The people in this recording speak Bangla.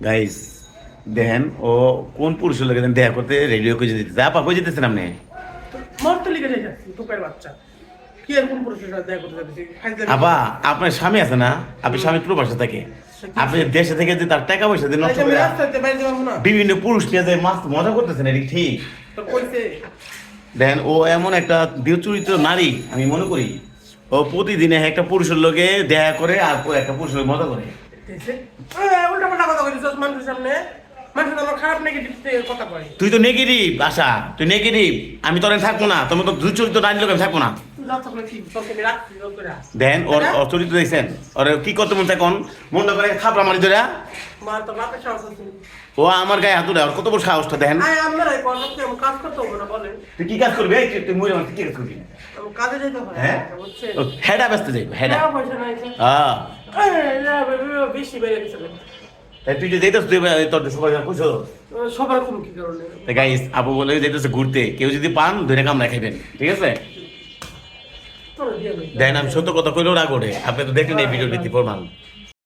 গাইস দেখেন ও কোন পুরুষের লোক দেখা করতে রেডিও করে যেতেছে আপা কই যেতেছেন আপনি মরতে লিখে যাচ্ছি তোকের বাচ্চা কি আর কোন পুরুষের সাথে দেখা করতে যাচ্ছি আপা আপনার স্বামী আছে না আপনি স্বামী প্রবাসে থাকে আপনি দেশে থেকে যে তার টাকা পয়সা দিয়ে নষ্ট আমি করে রাস্তাতে বাইরে যাবো না বিভিন্ন পুরুষ নিয়ে যে মাস্ত মজা করতেছেন এটা কি ঠিক তো কইছে দেখেন ও এমন একটা দৃঢ়চরিত্র নারী আমি মনে করি ও প্রতিদিনে একটা পুরুষের লোকে দেখা করে আর একটা পুরুষের লোকে মজা করে দেখছে উল্টা পাল্টা কথা কইছিস মানুষের সামনে মানুষ আমার খারাপ নেগেটিভ কথা কয় তুই তো নেগেটিভ আশা তুই নেগেটিভ আমি তোরে থাকবো না তোমার তো দৃঢ়চরিত্র নারী লোক আমি থাকবো না তুই যত করে কি তোকে আমি রাখছি তোর করে দেন ওর চরিত্র দেখছেন ওর কি করতে মন এখন মনটা করে খাপড়া মারি ধরে মার তো বাপের সাহস আছে ও আমার গায়ে হাত উঠে ওর কত বড় সাহসটা দেখেন আয় আমরা এই কর্মকে আমি কাজ করতে হবে না বলেন তুই কি কাজ করবি এই তুই মরে তুই কি কাজ করবি আমি কাজে যেতে হয় হ্যাঁ বুঝছেন ও হেডা ব্যস্ত যাইব হেডা টাকা পয়সা নাই স্যার হ্যাঁ বেশি বেড়ে গেছে তাই তুই যে যেতেছ তুই তোর সবাই খুশো সবার কোন কি কারণে তাই গাইস আপু বলে যেতেছে ঘুরতে কেউ যদি পান ধরে কামড়া খাইবেন ঠিক আছে তোর দিয়ে দেন আমি সত্য কথা কইলেও রাগ ওঠে আপনি তো দেখলেন এই ভিডিওটি প্রমাণ